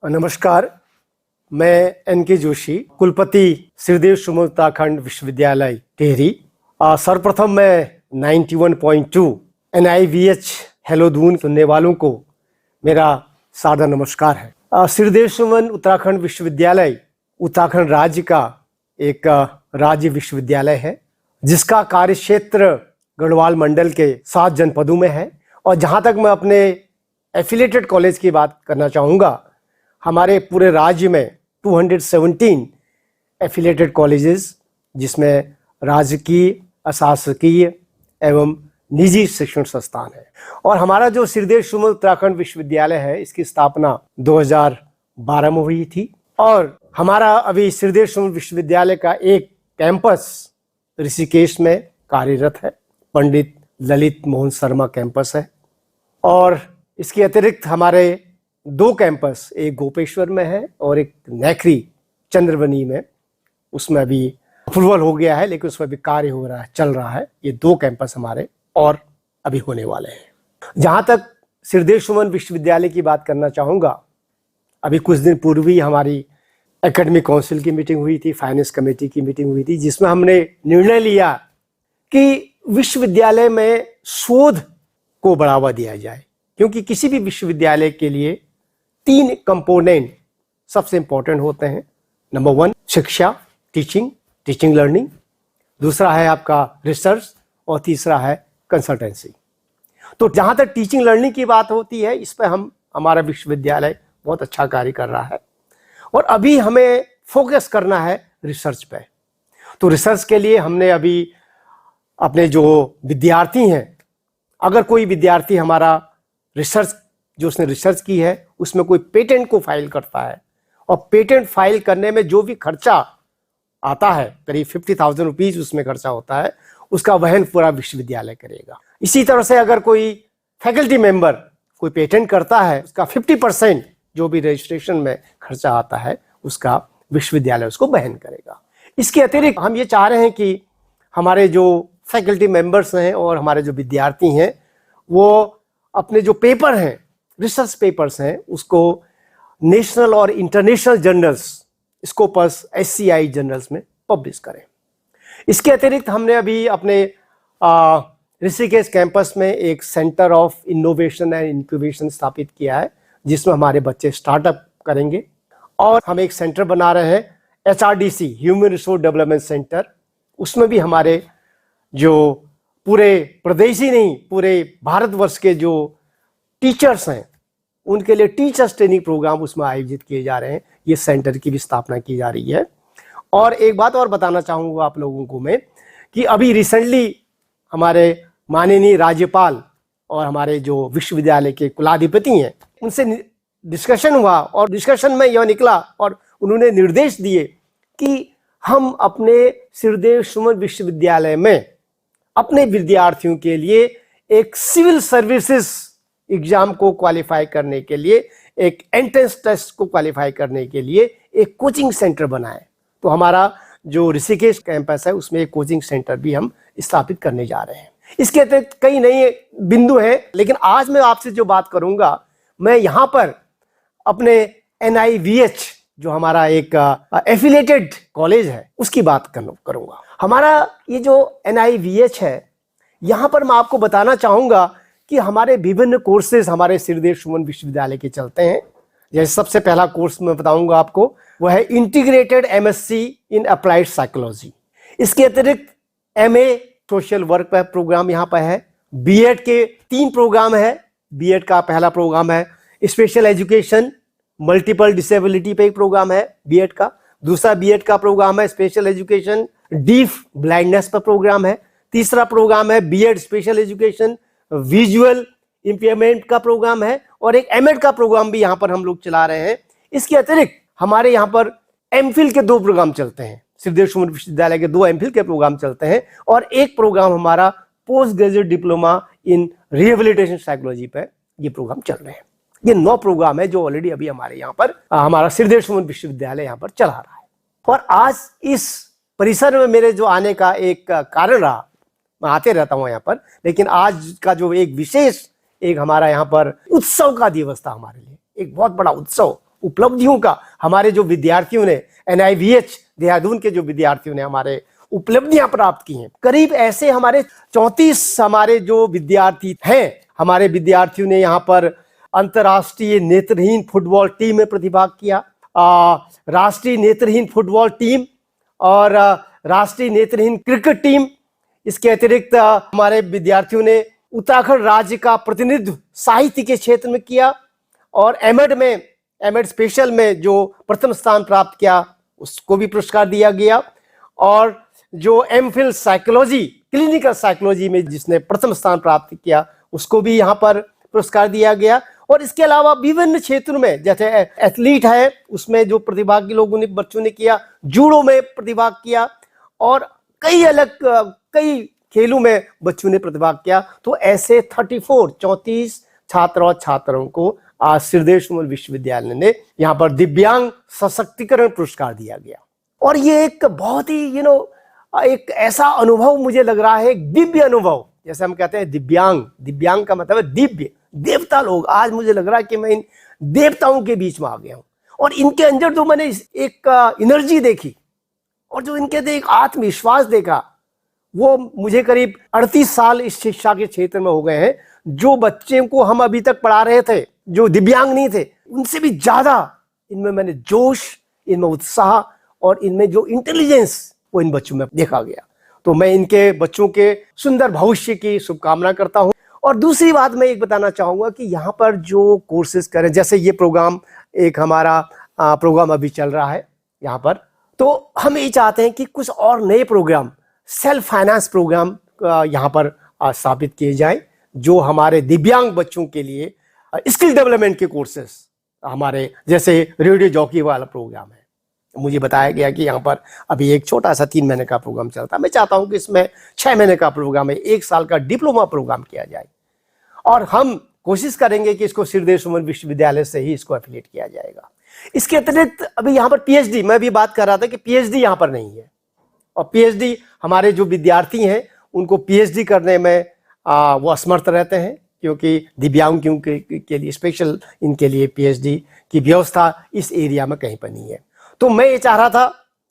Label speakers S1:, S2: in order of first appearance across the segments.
S1: नमस्कार, मैं एन.के. जोशी, कुलपति श्रीदेव सुमन उत्तराखंड विश्वविद्यालय टिहरी। सर्वप्रथम मैं 91.2 NIVH हेलो दून सुनने वालों को मेरा सादर नमस्कार है। श्रीदेव सुमन उत्तराखंड विश्वविद्यालय उत्तराखंड राज्य का एक राज्य विश्वविद्यालय है, जिसका कार्य क्षेत्र गढ़वाल मंडल के 7 जनपदों में है। और जहाँ तक मैं अपने एफिलिएटेड कॉलेज की बात करना चाहूँगा, हमारे पूरे राज्य में 217 एफिलिएटेड कॉलेजेस, जिसमें राजकीय, अशासकीय एवं निजी शिक्षण संस्थान है। और हमारा जो श्रीदेव सुमन उत्तराखंड विश्वविद्यालय है, इसकी स्थापना 2012 में हुई थी। और हमारा अभी श्रीदेव सुमन विश्वविद्यालय का एक कैंपस ऋषिकेश में कार्यरत है, पंडित ललित मोहन शर्मा कैंपस है। और इसके अतिरिक्त हमारे 2 कैंपस, एक गोपेश्वर में है और एक नेखरी चंद्रवनी में, उसमें अभी अप्रूवल हो गया है, लेकिन उसमें भी कार्य हो रहा है, चल रहा है। ये 2 कैंपस हमारे और अभी होने वाले हैं। जहाँ तक श्रीदेव सुमन विश्वविद्यालय की बात करना चाहूँगा, अभी कुछ दिन पूर्व ही हमारी एकेडमिक काउंसिल की मीटिंग हुई थी, फाइनेंस कमेटी की मीटिंग हुई थी, जिसमें हमने निर्णय लिया कि विश्वविद्यालय में शोध को बढ़ावा दिया जाए, क्योंकि किसी भी विश्वविद्यालय के लिए 3 कंपोनेंट सबसे इंपॉर्टेंट होते हैं। नंबर 1 शिक्षा, टीचिंग लर्निंग, दूसरा है आपका रिसर्च, और तीसरा है कंसल्टेंसी। तो जहाँ तक टीचिंग लर्निंग की बात होती है, इस पर हमारा विश्वविद्यालय बहुत अच्छा कार्य कर रहा है। और अभी हमें फोकस करना है रिसर्च पे। तो रिसर्च के लिए हमने अभी अपने जो विद्यार्थी हैं, अगर कोई विद्यार्थी हमारा रिसर्च जो उसने रिसर्च की है, उसमें कोई पेटेंट को फाइल करता है, और पेटेंट फाइल करने में जो भी खर्चा आता है, करीब 50,000 रुपीज उसमें खर्चा होता है, उसका वहन पूरा विश्वविद्यालय करेगा। इसी तरह से अगर कोई फैकल्टी मेंबर कोई पेटेंट करता है, उसका 50% जो भी रजिस्ट्रेशन में खर्चा आता है, उसका विश्वविद्यालय उसको वहन करेगा। इसके अतिरिक्त हम ये चाह रहे हैं कि हमारे जो फैकल्टी मेंबर्स हैं और हमारे जो विद्यार्थी हैं, वो अपने जो पेपर हैं, रिसर्च पेपर्स हैं, उसको नेशनल और international journals, Scopus, SCI journals में पब्लिश करें। इसके अतिरिक्त हमने अभी अपने ऋषिकेश कैंपस में एक centre of innovation and incubation स्थापित किया है, जिसमें हमारे बच्चे स्टार्टअप करेंगे। और हम एक सेंटर बना रहे हैं, HRDC human resource development centre. उसमें भी हमारे जो पूरे प्रदेश ही नहीं, पूरे भारतवर्ष के जो टीचर्स हैं, उनके लिए टीचर्स ट्रेनिंग प्रोग्राम उसमें आयोजित किए जा रहे हैं। ये सेंटर की भी स्थापना की जा रही है। और एक बात और बताना चाहूँगा आप लोगों को मैं, कि अभी रिसेंटली हमारे माननीय राज्यपाल और हमारे जो विश्वविद्यालय के कुलाधिपति हैं, उनसे डिस्कशन हुआ, और डिस्कशन में यह निकला और उन्होंने निर्देश दिए कि हम अपने श्रीदेव सुमन विश्वविद्यालय में अपने विद्यार्थियों के लिए एक सिविल सर्विसेज एग्जाम को क्वालिफाई करने के लिए, एक एंट्रेंस टेस्ट को क्वालिफाई करने के लिए एक कोचिंग सेंटर बनाए। तो हमारा जो ऋषिकेश कैंपस है, उसमें एक कोचिंग सेंटर भी हम स्थापित करने जा रहे हैं। इसके अतिरिक्त कई नए बिंदु हैं, लेकिन आज मैं आपसे जो बात करूंगा, मैं यहाँ पर अपने NIVH जो हमारा एक एफिलिएटेड कॉलेज है, उसकी बात करूंगा। हमारा ये जो NIVH है, यहाँ पर मैं आपको बताना चाहूंगा कि हमारे विभिन्न कोर्सेज हमारे श्रीदेव सुमन विश्वविद्यालय के चलते हैं। जैसे सबसे पहला कोर्स मैं बताऊंगा आपको, वह है integrated MSc in applied psychology. इसके अतिरिक्त MA सोशल वर्क पर प्रोग्राम यहाँ पर है। B.Ed के 3 प्रोग्राम है। B.Ed का पहला प्रोग्राम है स्पेशल एजुकेशन मल्टीपल डिसेबिलिटी पे एक प्रोग्राम है B.Ed का। दूसरा B.Ed का प्रोग्राम है स्पेशल एजुकेशन डीफ ब्लाइंडनेस पर प्रोग्राम है। तीसरा प्रोग्राम है B.Ed special education visual impairment का प्रोग्राम है। और एक M.Ed का प्रोग्राम भी यहाँ पर हम लोग चला रहे हैं। इसके अतिरिक्त हमारे यहाँ पर M.Phil के 2 प्रोग्राम चलते हैं। श्रीदेव सुमन विश्वविद्यालय के 2 M.Phil के प्रोग्राम चलते हैं, और एक प्रोग्राम हमारा post graduate diploma in rehabilitation psychology पे ये प्रोग्राम चल रहे हैं। ये 9 प्रोग्राम है जो ऑलरेडी अभी हमारे यहाँ पर हमारा श्रीदेव सुमन विश्वविद्यालय यहाँ पर चला रहा है। और आज इस परिसर में मेरे जो आने का एक कारण रहा, मैं आते रहता हूँ यहाँ पर, लेकिन आज का जो एक विशेष एक हमारा यहाँ पर उत्सव का दिवस था हमारे लिए, एक बहुत बड़ा उत्सव उपलब्धियों का। हमारे जो विद्यार्थियों ने NIVH देहरादून के जो विद्यार्थियों ने हमारे उपलब्धियां प्राप्त की हैं, करीब ऐसे हमारे 34 हमारे जो विद्यार्थी हैं, हमारे विद्यार्थियों ने यहाँ पर अंतर्राष्ट्रीय नेत्रहीन फुटबॉल टीम में प्रतिभाग किया, राष्ट्रीय नेत्रहीन फुटबॉल टीम और राष्ट्रीय नेत्रहीन क्रिकेट टीम। इसके अतिरिक्त हमारे विद्यार्थियों ने उत्तराखंड राज्य का प्रतिनिधित्व साहित्य के क्षेत्र में किया और एमएड स्पेशल में जो प्रथम स्थान प्राप्त किया उसको भी पुरस्कार दिया गया, और जो MPhil साइकोलॉजी क्लिनिकल साइकोलॉजी में जिसने प्रथम स्थान प्राप्त किया उसको भी यहाँ पर पुरस्कार दिया गया। और इसके अलावा विभिन्न क्षेत्रों में जैसे एथलीट है उसमें जो प्रतिभागी लोगों ने बच्चों ने किया, जूडो में प्रतिभाग किया और कई खेलों में बच्चों ने प्रतिभाग किया। तो ऐसे 34 छात्र और छात्राओं को आज श्रीदेव सुमन विश्वविद्यालय ने यहाँ पर दिव्यांग सशक्तिकरण पुरस्कार दिया गया। और ये एक बहुत ही एक ऐसा अनुभव मुझे लग रहा है, एक दिव्य अनुभव, जैसे हम कहते हैं दिव्यांग का मतलब है दिव्य, देवता लोग। आज मुझे लग रहा है कि मैं इन देवताओं के बीच में आ गया हूं और इनके अंदर जो मैंने एक एनर्जी देखी और जो इनके अंदर एक आत्मविश्वास देखा, वो मुझे करीब 38 साल इस शिक्षा के क्षेत्र में हो गए हैं। जो बच्चे को हम अभी तक पढ़ा रहे थे जो दिव्यांग नहीं थे, उनसे भी ज्यादा इनमें मैंने जोश, इनमें उत्साह और इनमें जो इंटेलिजेंस वो इन बच्चों में देखा गया। तो मैं इनके बच्चों के सुंदर भविष्य की शुभकामना करता हूं। और दूसरी बात मैं एक बताना चाहूंगा कि यहाँ पर जो कोर्सेज करें, जैसे ये प्रोग्राम एक हमारा प्रोग्राम अभी चल रहा है यहाँ पर, तो हम ये चाहते हैं कि कुछ और नए प्रोग्राम, सेल्फ फाइनेंस प्रोग्राम यहाँ पर स्थापित किए जाएं, जो हमारे दिव्यांग बच्चों के लिए स्किल डेवलपमेंट के कोर्सेज, हमारे जैसे रेडियो जॉकी वाला प्रोग्राम है। मुझे बताया गया कि यहाँ पर अभी एक छोटा सा 3 महीने का प्रोग्राम चलता है। मैं चाहता हूँ कि इसमें 6 महीने का प्रोग्राम है, 1 साल का डिप्लोमा प्रोग्राम किया जाए और हम कोशिश करेंगे कि इसको श्रीदेव सुमन विश्वविद्यालय से ही इसको एफिलिएट किया जाएगा। इसके अतिरिक्त अभी यहाँ पर PhD, मैं भी बात कर रहा था कि PhD यहाँ पर नहीं है, और PhD हमारे जो विद्यार्थी हैं उनको PhD करने में वो असमर्थ रहते हैं, क्योंकि दिव्यांगों के लिए स्पेशल इनके लिए PhD की व्यवस्था इस एरिया में कहीं पर नहीं है। तो मैं ये चाह रहा था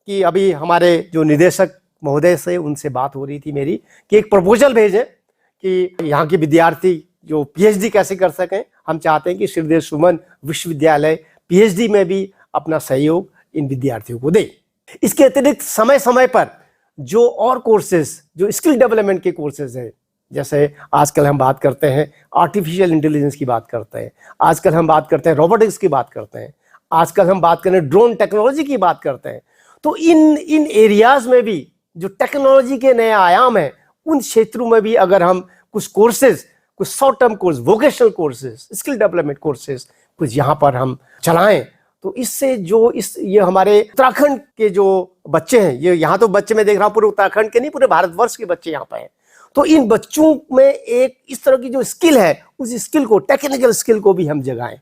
S1: कि अभी हमारे जो निदेशक महोदय से उनसे बात हो रही थी मेरी, कि एक प्रपोजल भेजें कि यहाँ के विद्यार्थी जो PhD कैसे कर सकें। हम चाहते हैं कि श्रीदेव सुमन विश्वविद्यालय PhD में भी अपना सहयोग इन विद्यार्थियों को दे। इसके अतिरिक्त समय समय पर जो और कोर्सेज, जो स्किल डेवलपमेंट के कोर्सेज हैं, जैसे आजकल हम बात करते हैं आर्टिफिशियल इंटेलिजेंस की बात करते हैं, आजकल हम बात करते हैं रोबोटिक्स की बात करते हैं, आजकल हम बात करें ड्रोन टेक्नोलॉजी की बात करते हैं। तो इन एरियाज में भी जो टेक्नोलॉजी के नए आयाम हैं, उन क्षेत्रों में भी अगर हम कुछ कोर्सेज, कुछ short term course, vocational courses, skill development courses कुछ यहाँ पर हम चलाएं, तो इससे जो ये हमारे उत्तराखंड के जो बच्चे हैं, ये यहाँ तो बच्चे मैं देख रहा हूँ पूरे उत्तराखंड के नहीं, पूरे भारतवर्ष के बच्चे यहाँ पर हैं। तो इन बच्चों में एक इस तरह की जो स्किल है, उस स्किल को, टेक्निकल स्किल को भी हम जगाएं।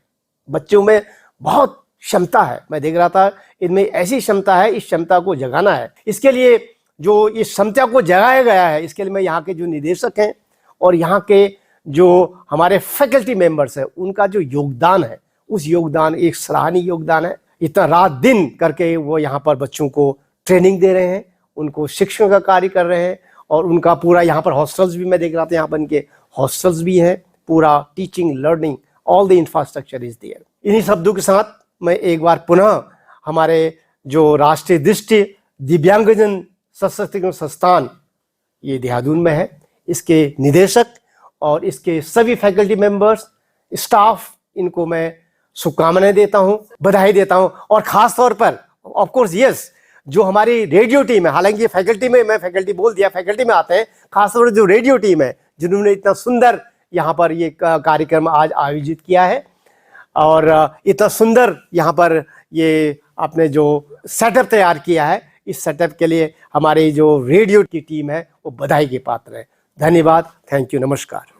S1: बच्चों में बहुत क्षमता है, मैं देख रहा था इनमें ऐसी क्षमता है, इस क्षमता को जगाना है। इसके लिए जो इस क्षमता को जगाया गया है, इसके लिए मैं यहाँ के जो निदेशक हैं और यहाँ के जो हमारे फैकल्टी मेंबर्स हैं, उनका जो योगदान है, उस योगदान एक सराहनीय योगदान है। इतना रात दिन करके वो यहाँ पर बच्चों को ट्रेनिंग दे रहे हैं, उनको शिक्षण का कार्य कर रहे हैं, और उनका पूरा यहाँ पर हॉस्टल्स भी मैं देख रहा था, यहाँ पर इनके हॉस्टल्स भी हैं, पूरा teaching, learning, all the infrastructure is there. इन्हीं शब्दों के साथ मैं एक बार पुनः हमारे जो राष्ट्रीय दृष्टि दिव्यांगजन सशक्तिकरण संस्थान, ये देहरादून में है, इसके निदेशक और इसके सभी फैकल्टी मेंबर्स, स्टाफ, इनको मैं शुभकामनाएं देता हूं, बधाई देता हूं। और खास तौर पर ऑफ कोर्स यस, जो हमारी रेडियो टीम है, हालांकि ये फैकल्टी में, मैं फैकल्टी बोल दिया, फैकल्टी में आते हैं, खासतौर पर जो रेडियो टीम है, जिन्होंने इतना सुंदर यहाँ पर ये कार्यक्रम आज आयोजित किया है और इतना सुंदर यहाँ पर ये आपने जो सेटअप तैयार किया है, इस सेटअप के लिए हमारी जो रेडियो की टीम है वो बधाई के पात्र है। धन्यवाद, थैंक यू, नमस्कार।